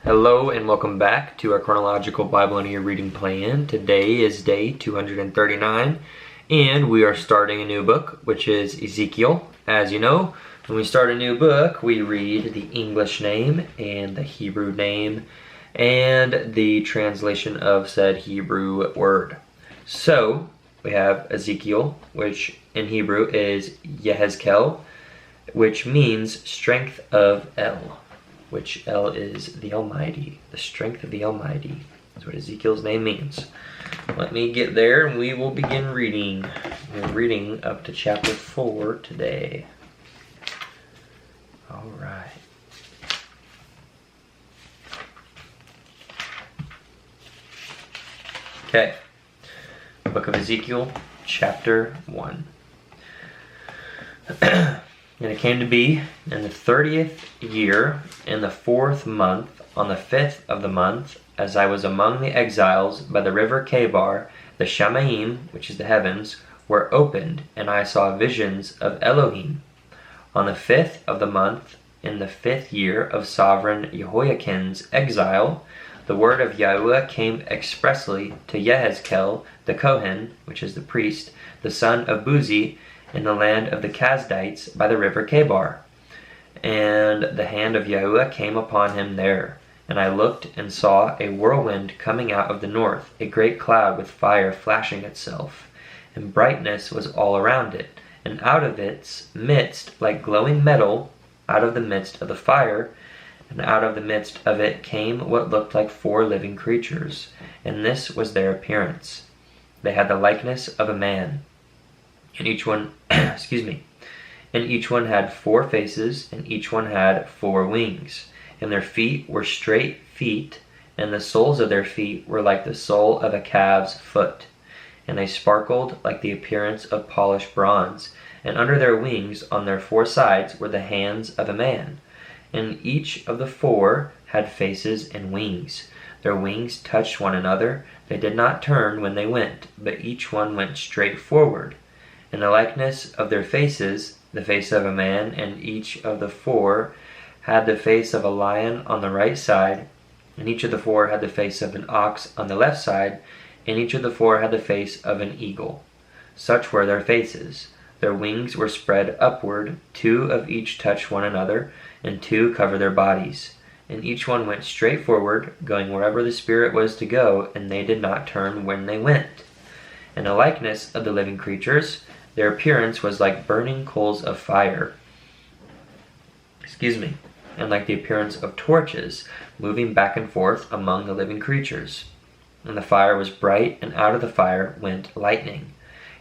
Hello and welcome back to our Chronological Bible in a Year reading plan. Today is day 239 and we are starting a new book, which is Ezekiel. As you know, when we start a new book, we read the English name and the Hebrew name and the translation of said Hebrew word. So we have Ezekiel, which in Hebrew is Yehezkel, which means strength of El, which El is the Almighty, the strength of the Almighty. That's what Ezekiel's name means. Let me get there and we will begin reading. We're reading up to chapter 4 today. All right. Okay. Book of Ezekiel, chapter 1. And it came to be in the 30th year, in the 4th month, on the 5th of the month, as I was among the exiles by the river Chebar, the Shamaim, which is the heavens, were opened, and I saw visions of Elohim. On the 5th of the month, in the 5th year of sovereign Jehoiachin's exile, the word of Yahuwah came expressly to Yehezkel the Kohen, which is the priest, the son of Buzi, in the land of the Kasdites by the river Chebar. And the hand of Yahuwah came upon him there. And I looked and saw a whirlwind coming out of the north, a great cloud with fire flashing itself. And brightness was all around it. And out of its midst, like glowing metal, out of the midst of the fire, and out of the midst of it came what looked like 4 living creatures. And this was their appearance. They had the likeness of a man. And each one, and each one had 4 faces, and each one had 4 wings. And their feet were straight feet, and the soles of their feet were like the sole of a calf's foot. And they sparkled like the appearance of polished bronze. And under their wings, on their 4 sides, were the hands of a man. And each of the 4 had faces and wings. Their wings touched one another. They did not turn when they went, but each one went straight forward. In the likeness of their faces, the face of a man, and each of the 4 had the face of a lion on the right side, and each of the 4 had the face of an ox on the left side, and each of the 4 had the face of an eagle. Such were their faces. Their wings were spread upward, 2 of each touched one another, and 2 covered their bodies. And each one went straight forward, going wherever the Spirit was to go, and they did not turn when they went. In the likeness of the living creatures, their appearance was like burning coals of fire, and like the appearance of torches moving back and forth among the living creatures. And the fire was bright, and out of the fire went lightning.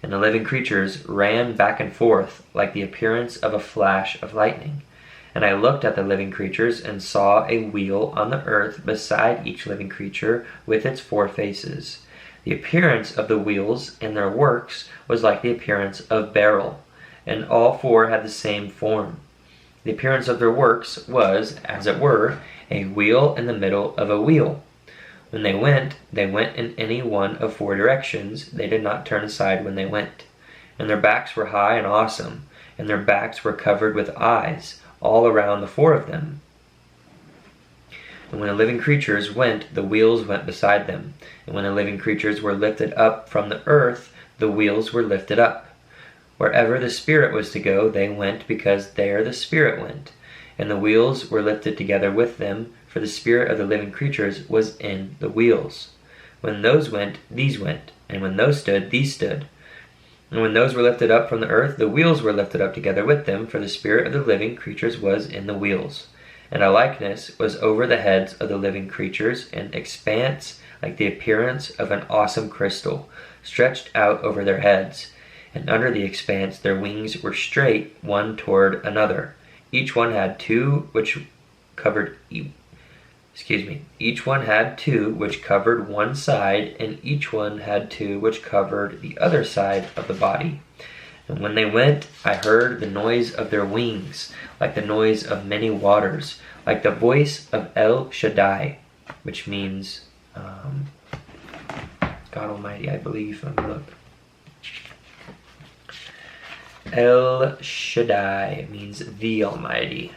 And the living creatures ran back and forth like the appearance of a flash of lightning. And I looked at the living creatures and saw a wheel on the earth beside each living creature with its 4 faces. The appearance of the wheels and their works was like the appearance of beryl, and all 4 had the same form. The appearance of their works was, as it were, a wheel in the middle of a wheel. When they went in any one of 4 directions. They did not turn aside when they went. And their backs were high and awesome, and their backs were covered with eyes all around the 4 of them. And when the living creatures went, the wheels went beside them. And when the living creatures were lifted up from the earth, the wheels were lifted up. Wherever the Spirit was to go, they went, because there the Spirit went. And the wheels were lifted together with them, for the spirit of the living creatures was in the wheels. When those went, these went. And when those stood, these stood. And when those were lifted up from the earth, the wheels were lifted up together with them, for the spirit of the living creatures was in the wheels. And a likeness was over the heads of the living creatures, an expanse like the appearance of an awesome crystal, stretched out over their heads. And under the expanse their wings were straight, one toward another. Each one had 2 which covered one side, and each one had 2 which covered the other side of the body. And when they went, I heard the noise of their wings, like the noise of many waters, like the voice of El Shaddai, which means God Almighty, I believe. Let me look. El Shaddai means the Almighty.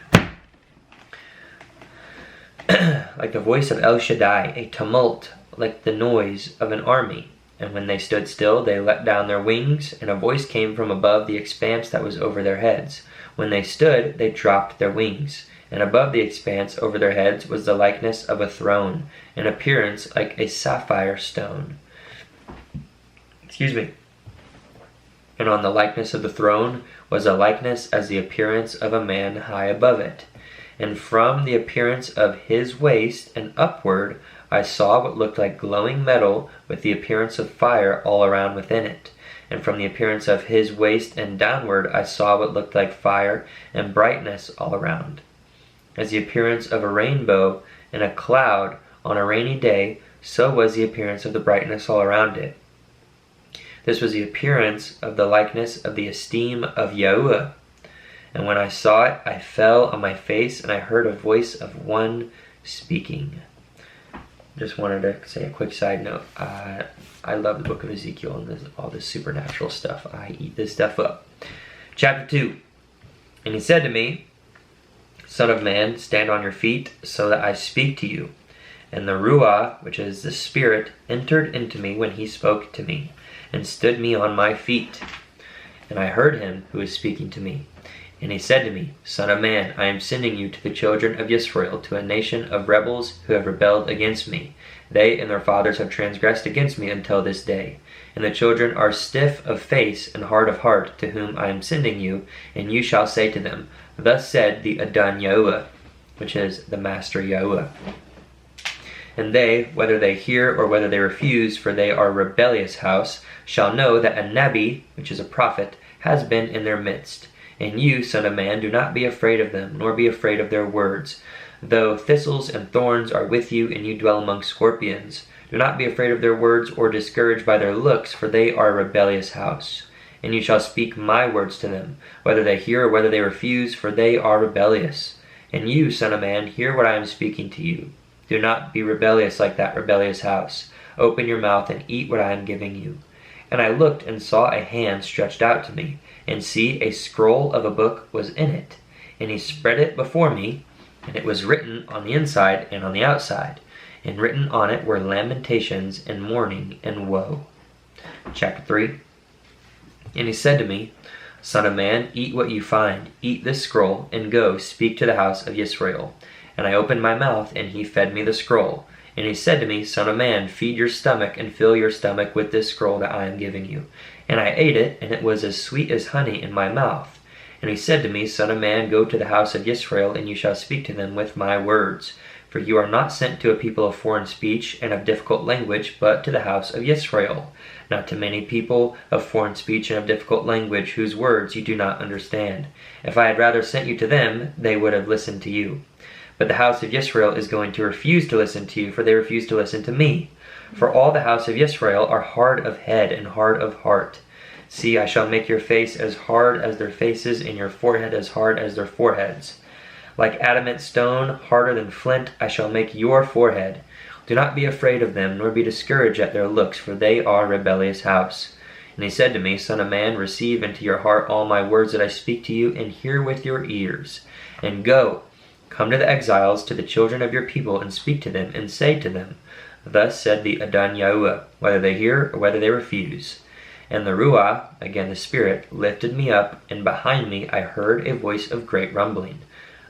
like the voice of El Shaddai, a tumult, like the noise of an army. And when they stood still, they let down their wings, and a voice came from above the expanse that was over their heads. When they stood, they dropped their wings. And above the expanse over their heads was the likeness of a throne, an appearance like a sapphire stone. And on the likeness of the throne was a likeness as the appearance of a man high above it. And from the appearance of his waist and upward I saw what looked like glowing metal with the appearance of fire all around within it. And from the appearance of his waist and downward I saw what looked like fire and brightness all around. As the appearance of a rainbow in a cloud on a rainy day, so was the appearance of the brightness all around it. This was the appearance of the likeness of the esteem of Yahuwah. And when I saw it, I fell on my face, and I heard a voice of one speaking. Just wanted to say a quick side note. I love the book of Ezekiel and all this supernatural stuff. I eat this stuff up. Chapter 2. And he said to me, Son of man, stand on your feet, so that I speak to you. And the Ruah, which is the Spirit, entered into me when he spoke to me, and stood me on my feet. And I heard him who was speaking to me. And he said to me, Son of man, I am sending you to the children of Israel, to a nation of rebels who have rebelled against me. They and their fathers have transgressed against me until this day. And the children are stiff of face and hard of heart, to whom I am sending you. And you shall say to them, Thus said the Adon Yahuwah, which is the Master Yahuwah. And they, whether they hear or whether they refuse, for they are a rebellious house, shall know that a Nabi, which is a prophet, has been in their midst. And you, son of man, do not be afraid of them, nor be afraid of their words. Though thistles and thorns are with you, and you dwell among scorpions, do not be afraid of their words, or discouraged by their looks, for they are a rebellious house. And you shall speak my words to them, whether they hear or whether they refuse, for they are rebellious. And you, son of man, hear what I am speaking to you. Do not be rebellious like that rebellious house. Open your mouth and eat what I am giving you. And I looked and saw a hand stretched out to me, and see, a scroll of a book was in it. And he spread it before me, and it was written on the inside and on the outside. And written on it were lamentations and mourning and woe. Chapter 3. And he said to me, Son of man, eat what you find, eat this scroll, and go, speak to the house of Israel. And I opened my mouth, and he fed me the scroll. And he said to me, Son of man, feed your stomach, and fill your stomach with this scroll that I am giving you. And I ate it, and it was as sweet as honey in my mouth. And he said to me, Son of man, go to the house of Israel, and you shall speak to them with my words. For you are not sent to a people of foreign speech and of difficult language, but to the house of Israel. Not to many people of foreign speech and of difficult language, whose words you do not understand. If I had rather sent you to them, they would have listened to you. But the house of Israel is going to refuse to listen to you, for they refuse to listen to me. For all the house of Israel are hard of head and hard of heart. See, I shall make your face as hard as their faces, and your forehead as hard as their foreheads. Like adamant stone, harder than flint, I shall make your forehead. Do not be afraid of them, nor be discouraged at their looks, for they are a rebellious house. And he said to me, Son of man, receive into your heart all my words that I speak to you, and hear with your ears. And go, come to the exiles, to the children of your people, and speak to them, and say to them, Thus said the Adon Yahuwah, whether they hear or whether they refuse. And the Ruah, again the Spirit, lifted me up, and behind me I heard a voice of great rumbling.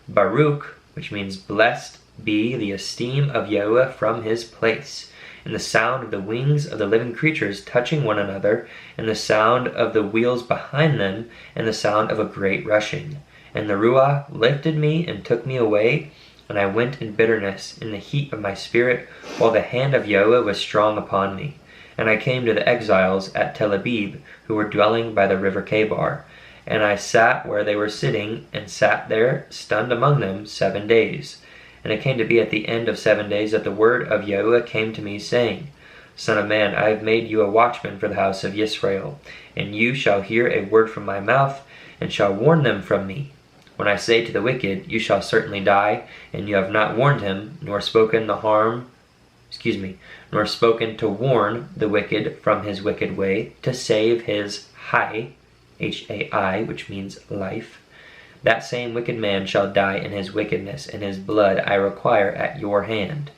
Baruch, which means blessed be the esteem of Yahuwah from his place, and the sound of the wings of the living creatures touching one another, and the sound of the wheels behind them, and the sound of a great rushing. And the Ruah lifted me and took me away, and I went in bitterness, in the heat of my spirit, while the hand of Yahuwah was strong upon me. And I came to the exiles at Tel Abib, who were dwelling by the river Chebar. And I sat where they were sitting, and sat there, stunned among them, 7 days. And it came to be at the end of 7 days that the word of Yahuwah came to me, saying, Son of man, I have made you a watchman for the house of Israel, and you shall hear a word from my mouth, and shall warn them from me. When I say to the wicked, You shall certainly die, and you have not warned him, nor spoken to warn the wicked from his wicked way, to save his Hai, H-A-I, which means life. that same wicked man shall die in his wickedness, and his blood I require at your hand.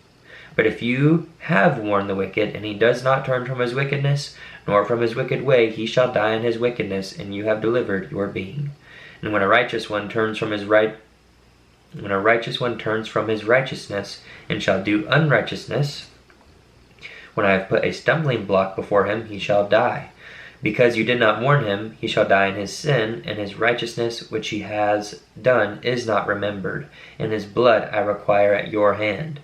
But if you have warned the wicked, and he does not turn from his wickedness, nor from his wicked way, he shall die in his wickedness, and you have delivered your being. And when a righteous one turns from his righteousness, and shall do unrighteousness, when I have put a stumbling block before him, he shall die. Because you did not warn him, he shall die in his sin, and his righteousness which he has done is not remembered, and his blood I require at your hand.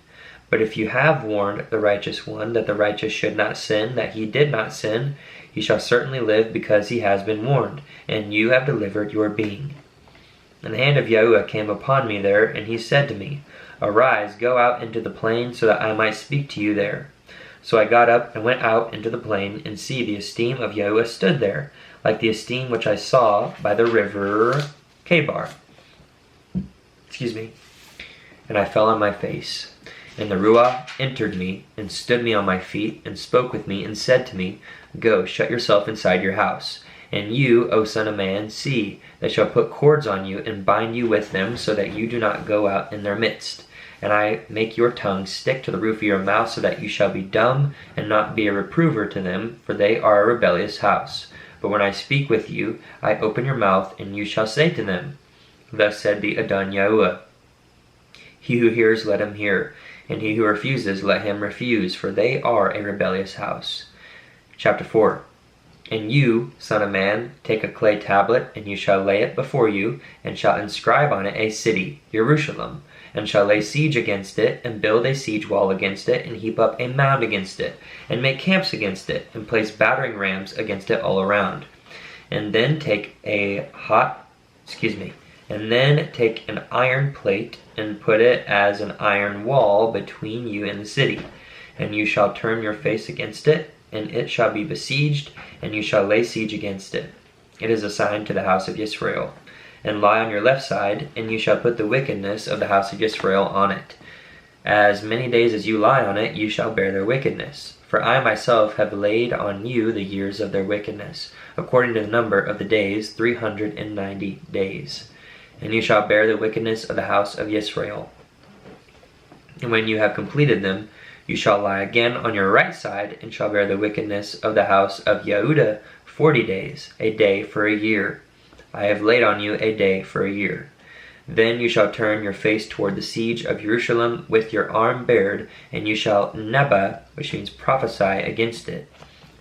But if you have warned the righteous one that the righteous should not sin, that he did not sin, he shall certainly live because he has been warned, and you have delivered your being. And the hand of Yahuwah came upon me there, and he said to me, Arise, go out into the plain, so that I might speak to you there. So I got up and went out into the plain, and see, the esteem of Yahuwah stood there, like the esteem which I saw by the river Kebar. And I fell on my face. And the Ruach entered me, and stood me on my feet, and spoke with me, and said to me, Go, shut yourself inside your house. And you, O son of man, see, they shall put cords on you, and bind you with them, so that you do not go out in their midst. And I make your tongue stick to the roof of your mouth, so that you shall be dumb, and not be a reprover to them, for they are a rebellious house. But when I speak with you, I open your mouth, and you shall say to them, Thus said the Adon Yahuwah, He who hears, let him hear, and he who refuses, let him refuse, for they are a rebellious house. Chapter 4. And you, son of man, take a clay tablet, and you shall lay it before you, and shall inscribe on it a city, Jerusalem, and shall lay siege against it, and build a siege wall against it, and heap up a mound against it, and make camps against it, and place battering rams against it all around. And then take an iron plate, and put it as an iron wall between you and the city. And you shall turn your face against it, and it shall be besieged, and you shall lay siege against it. It is a sign to the house of Israel. And lie on your left side, and you shall put the wickedness of the house of Israel on it. As many days as you lie on it, you shall bear their wickedness. For I myself have laid on you the years of their wickedness, according to the number of the days, 390 days. And you shall bear the wickedness of the house of Israel. And when you have completed them, you shall lie again on your right side, and shall bear the wickedness of the house of Yehudah 40 days, a day for a year. I have laid on you a day for a year. Then you shall turn your face toward the siege of Jerusalem with your arm bared, and you shall neba, which means prophesy, against it.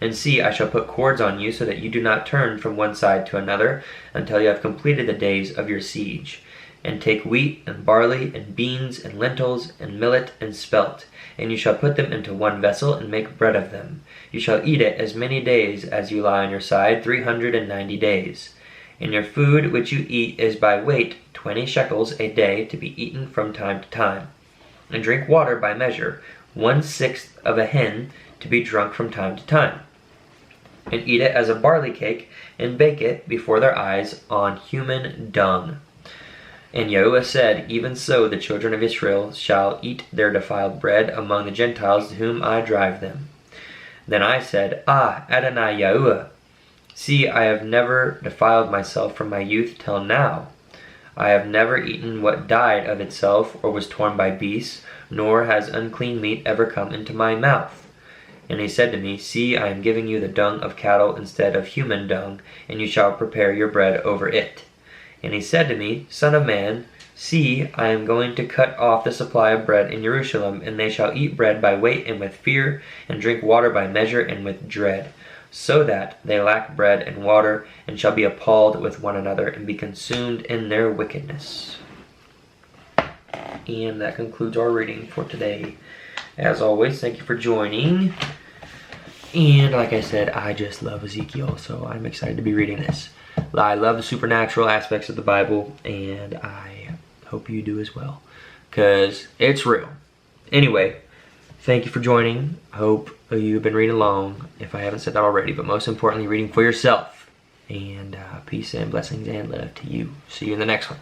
And see, I shall put cords on you, so that you do not turn from one side to another, until you have completed the days of your siege. And take wheat, and barley, and beans, and lentils, and millet, and spelt, and you shall put them into one vessel, and make bread of them. You shall eat it as many days as you lie on your side, 390 days. And your food which you eat is by weight 20 shekels a day, to be eaten from time to time. And drink water by measure, 1/6 of a hin, to be drunk from time to time. And eat it as a barley cake, and bake it before their eyes on human dung. And Yahuwah said, Even so the children of Israel shall eat their defiled bread among the Gentiles to whom I drive them. Then I said, Adonai Yahuwah, see, I have never defiled myself from my youth till now. I have never eaten what died of itself, or was torn by beasts, nor has unclean meat ever come into my mouth. And he said to me, See, I am giving you the dung of cattle instead of human dung, and you shall prepare your bread over it. And he said to me, Son of man, see, I am going to cut off the supply of bread in Jerusalem, and they shall eat bread by weight and with fear, and drink water by measure and with dread, so that they lack bread and water, and shall be appalled with one another, and be consumed in their wickedness. And that concludes our reading for today. As always, thank you for joining. And like I said, I just love Ezekiel, so I'm excited to be reading this. I love the supernatural aspects of the Bible, and I hope you do as well, because it's real. Anyway, thank you for joining. I hope you've been reading along, if I haven't said that already, but most importantly, reading for yourself. And peace and blessings and love to you. See you in the next one.